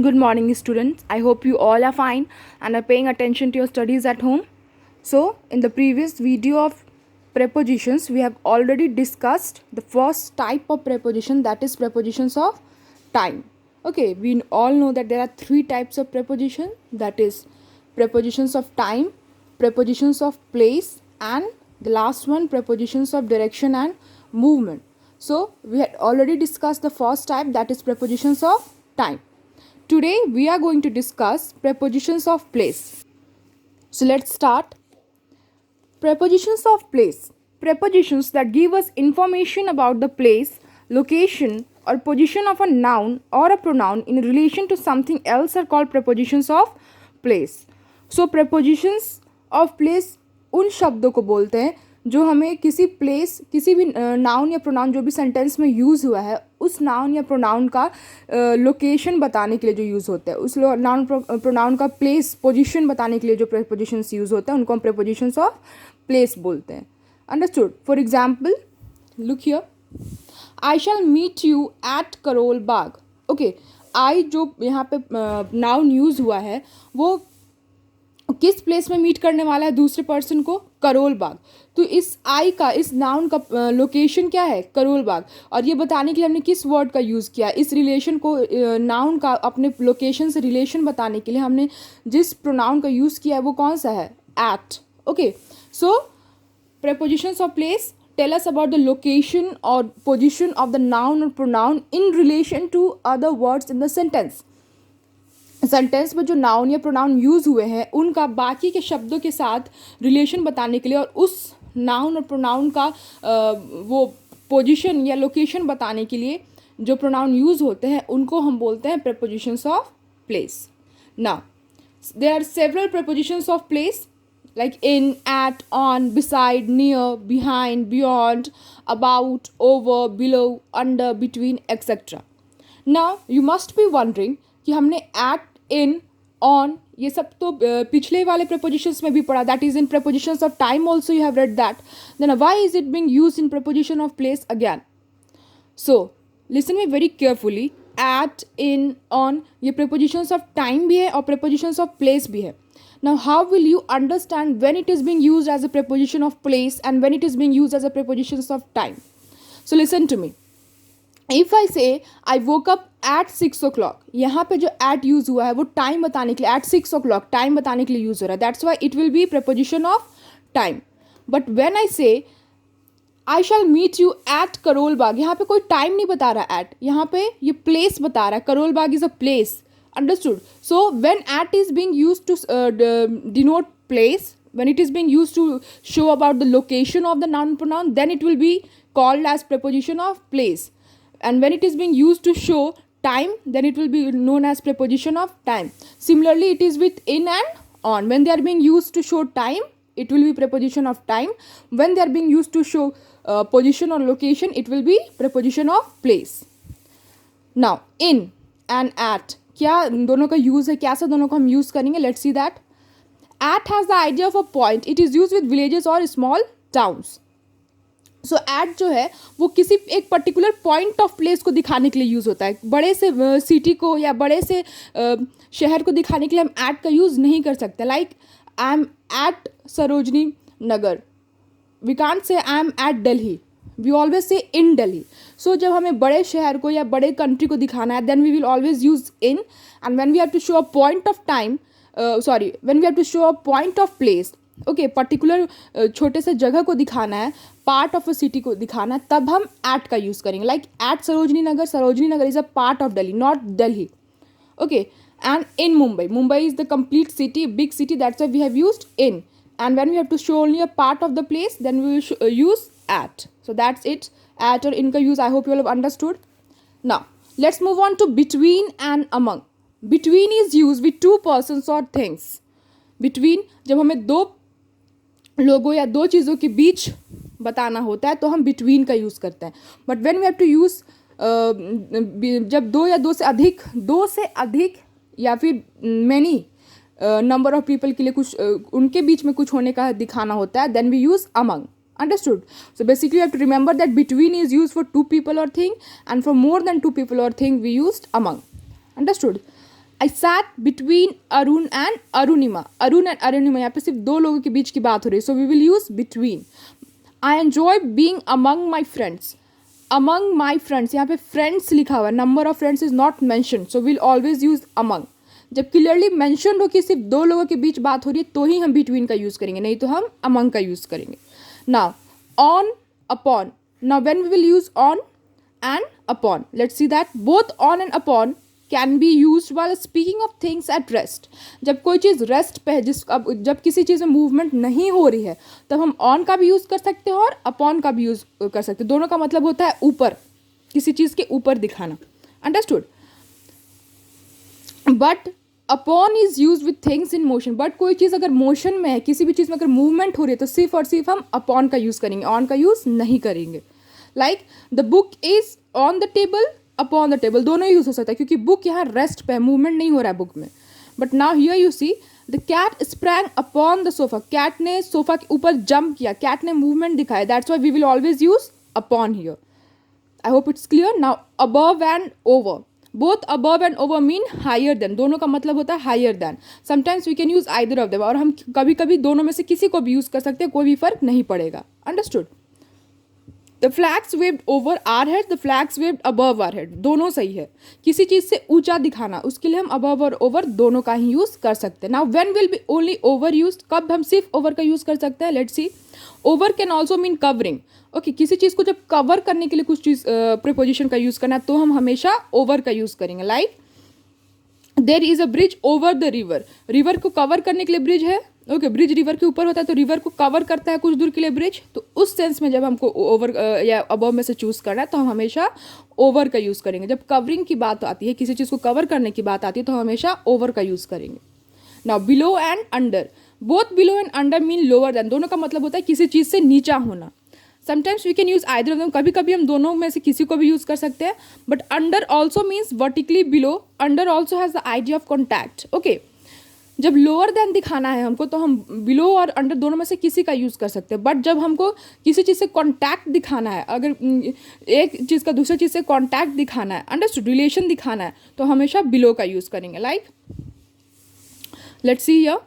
Good morning, students. I hope you all are fine and are paying attention to your studies at home. So, in the previous video of prepositions, we have already discussed the first type of preposition, that is prepositions of time. Okay, we all know that there are three types of preposition, that is prepositions of time, prepositions of place, and the last one, prepositions of direction and movement. So, we had already discussed the first type, that is prepositions of time. Today we are going to discuss prepositions of place. So let's start. Prepositions of place. Prepositions that give us information about the place, location, or position of a noun or a pronoun in relation to something else are called prepositions of place. So prepositions of place उन शब्दों को बोलते हैं जो हमें किसी place, किसी भी नाउन या प्रोनाउन जो भी सेंटेंस में यूज़ हुआ है उस नाउन या प्रोनाउन का लोकेशन बताने के लिए जो यूज़ होता है, उस नाउन प्रोनाउन का प्लेस, पोजीशन बताने के लिए जो प्रेपोजिशंस यूज़ होता है उनको हम प्रेपोजिशंस ऑफ प्लेस बोलते हैं. Understood. For example, look here, I shall meet you at Karol Bagh. Okay, I जो यहाँ पे नाउन यूज़ हुआ है वो किस प्लेस में मीट करने वाला है दूसरे पर्सन को? करोल बाग. तो इस आई का, इस नाउन का लोकेशन क्या है? करोल बाग. और ये बताने के लिए हमने किस वर्ड का यूज़ किया? इस रिलेशन को, नाउन का अपने लोकेशन से रिलेशन बताने के लिए हमने जिस प्रोनाउन का यूज़ किया है वो कौन सा है? At. Okay, so prepositions of place tell us about the location or position of the noun or pronoun in relation to other words in the sentence. Sentence में जो नाउन या प्रोनाउन यूज़ हुए हैं उनका बाकी के शब्दों के साथ रिलेशन बताने के लिए और उस नाउन और प्रोनाउन का वो पोजीशन या लोकेशन बताने के लिए जो प्रोनाउन यूज़ होते हैं उनको हम बोलते हैं prepositions of place. Now, there are several prepositions of place like in, at, on, beside, near, behind, beyond, about, over, below, under, between, etc. Now you must be wondering कि हमने at, in, on ये सब तो पिछले वाले prepositions में भी पढ़ा, that is in prepositions of time also you have read that. Then why is it being used in preposition of place again? So listen me very carefully. At, in, on ये prepositions of time भी है और prepositions of place भी है. Now how will you understand when it is being used as a preposition of place and when it is being used as a prepositions of time? So listen to me. If I say I woke up at 6 o'clock, यहाँ पे जो at use हुआ है वो time बताने के लिए, at 6 o'clock time बताने के लिए यूज़ हो रहा है, that's why it will be preposition of time. But when I say I shall meet you at Karol Bagh, यहाँ पे कोई टाइम नहीं बता रहा एट, यहाँ पे ये प्लेस बता रहा है. Karol Bagh is a place. Understood. So when at is being used to denote place, when it is being used to show about the location of the noun pronoun, then it will be called as preposition of place. And when it is being used to show time, then it will be known as preposition of time. Similarly, it is with in and on. When they are being used to show time, it will be preposition of time. When they are being used to show position or location, it will be preposition of place. Now in and at क्या दोनों का use है, कैसे दोनों को हम use करेंगे? Let's see that. At has the idea of a point. It is used with villages or small towns. So at जो है वो किसी एक पर्टिकुलर पॉइंट ऑफ प्लेस को दिखाने के लिए यूज़ होता है. बड़े से सिटी को या बड़े से शहर को दिखाने के लिए हम एट का यूज़ नहीं कर सकते. Like I am at Sarojini Nagar, we can't say I am at Delhi, we always say in Delhi. सो जब हमें बड़े शहर को या बड़े कंट्री को दिखाना है, then we will always use in. And when we have to show a point of time, when we have to show a point of place, okay, particular छोटे से जगह को दिखाना है, पार्ट ऑफ अ सिटी को दिखाना है, तब हम एट का यूज़ करेंगे. Like at Sarojini Nagar, Sarojini Nagar is a part of Delhi, not Delhi. Okay, and in Mumbai is the complete city, big city, that's why we have used in. And when we have to show only a part of the place, then we will use at. So that's it. At or in ka use, I hope you all have understood. Now let's move on to between and among. Between is used with two persons or things. Between जब हमें दो लोगों या दो चीज़ों के बीच बताना होता है तो हम between का यूज़ करते हैं. But when we have to use जब दो या दो से अधिक या फिर मैनी नंबर ऑफ पीपल के लिए कुछ उनके बीच में कुछ होने का दिखाना होता है, then we use among. Understood. So basically you have to remember that between is use for two people or thing, and for more than two people or thing we use among. Understood. I sat between Arun and Arunima. Arun and Arunima, यहाँ पे सिर्फ दो लोगों के बीच की बात हो रही है, so we will use between. I enjoy being among my friends. Among my friends, यहाँ पे फ्रेंड्स लिखा हुआ है, number of friends is not mention, so will always use among. जब क्लियरली मैंशन हो कि सिर्फ दो लोगों के बीच बात हो रही है तो ही हम बिटवीन का यूज़ करेंगे, नहीं तो हम अमंग का यूज़ करेंगे. Now on, upon. Now when we will use on and upon, let's see that both on and upon can be used while speaking of things at rest. जब कोई चीज़ rest पे है, जब किसी चीज़ में मूवमेंट नहीं हो रही है, तब हम on का भी यूज़ कर सकते हैं और upon का भी यूज़ कर सकते हैं. दोनों का मतलब होता है ऊपर, किसी चीज़ के ऊपर दिखाना. Understood. But upon is use with things in motion. But कोई चीज़ अगर मोशन में है, किसी भी चीज़ में अगर मूवमेंट हो रही है, तो सिर्फ और सिर्फ हम अपॉन का यूज़ करेंगे, ऑन का यूज़ नहीं करेंगे. Like the book is on the table, upon the table, दोनों यूज हो सकता है क्योंकि बुक यहाँ रेस्ट पे है, मूवमेंट नहीं हो रहा है बुक में. But now here you see the cat sprang upon the sofa. Cat ने सोफा के ऊपर जंप किया, कैट ने मूवमेंट दिखाया, that's why we will always use upon here. I hope it's clear. Now above and over. Both above and over mean higher than, दोनों का मतलब होता है higher than. Sometimes we can use either of them, और हम कभी कभी दोनों में से किसी को भी यूज कर सकते हैं, कोई भी फर्क नहीं पड़ेगा. Understood. The flags waved over our head, the flags waved above our head, दोनों सही है. किसी चीज़ से ऊंचा दिखाना, उसके लिए हम अबव और ओवर दोनों का ही यूज़ कर सकते हैं. Now when will be only over use, कब हम सिर्फ ओवर का यूज़ कर सकते हैं. Let's see. Over can also mean covering. Okay, किसी चीज़ को जब कवर करने के लिए कुछ चीज़ प्रीपोजिशन का यूज़ करना है तो हम हमेशा ओवर का यूज़ करेंगे. Like there is a bridge over the river. River को कवर करने के लिए ब्रिज है. ओके, ब्रिज रिवर के ऊपर होता है तो रिवर को कवर करता है कुछ दूर के लिए ब्रिज. तो उस सेंस में जब हमको ओवर या अबव में से चूज़ करना है तो हम हमेशा ओवर का यूज़ करेंगे. जब कवरिंग की बात आती है, किसी चीज़ को कवर करने की बात आती है, तो हम हमेशा ओवर का यूज़ करेंगे. Now below and under. Both below and under mean lower than, दोनों का मतलब होता है किसी चीज़ से नीचा होना. Sometimes we can use either of them, कभी कभी हम दोनों में से किसी को भी यूज़ कर सकते हैं. But under also means vertically below. Under also has the idea of contact. Okay, जब लोअर देन दिखाना है हमको तो हम बिलो और अंडर दोनों में से किसी का यूज़ कर सकते हैं. बट जब हमको किसी चीज़ से कॉन्टैक्ट दिखाना है, अगर एक चीज़ का दूसरी चीज़ से कॉन्टैक्ट दिखाना है, अंडरस्टूड, रिलेशन दिखाना है, तो हमेशा बिलो का यूज़ करेंगे. Like let's see here,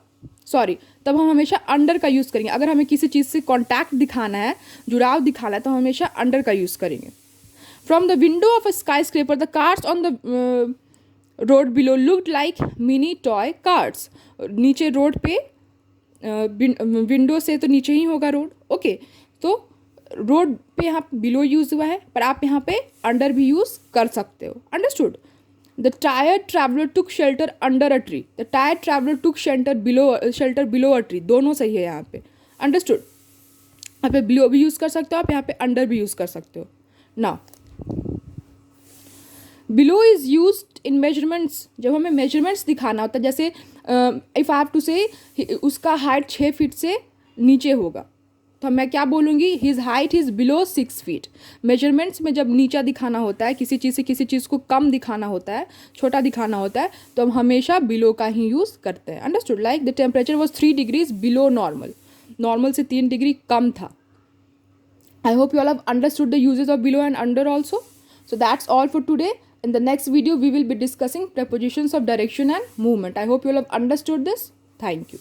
sorry, तब हम हमेशा अंडर का यूज़ करेंगे. अगर हमें किसी चीज़ से कॉन्टैक्ट दिखाना है, जुड़ाव दिखाना है, तो हम हमेशा अंडर का यूज़ करेंगे. From the window of a sky scraper the cars on the road below looked like mini toy cards. नीचे रोड पे, विंडो से तो नीचे ही होगा रोड. ओके, तो रोड पे यहाँ बिलो यूज हुआ है, पर आप यहाँ पे अंडर भी यूज कर सकते हो. Understood. The tired traveller took shelter under a tree. The tired traveller took shelter below a tree, दोनों सही है यहाँ पे. अंडरस्टूड. यहाँ पे बिलो भी यूज़ कर सकते हो आप, यहाँ पे अंडर भी यूज़ कर सकते हो. Now below is use in measurements. जब हमें मेजरमेंट्स दिखाना होता है, जैसे इफ़ आई हैव टू से उसका हाइट 6 फीट से नीचे होगा, तो मैं क्या बोलूँगी, his height is below 6 feet. Measurements में जब नीचा दिखाना होता है, किसी चीज़ से किसी चीज़ को कम दिखाना होता है, छोटा दिखाना होता है, तो हम हमेशा बिलो का ही यूज़ करते हैं. Understood. Like the temperature was 3 degrees below normal. Normal से 3 डिग्री कम था. I hope you all have understood the uses of below and under also. So that's all for today. In the next video, we will be discussing prepositions of direction and movement. I hope you all have understood this. Thank you.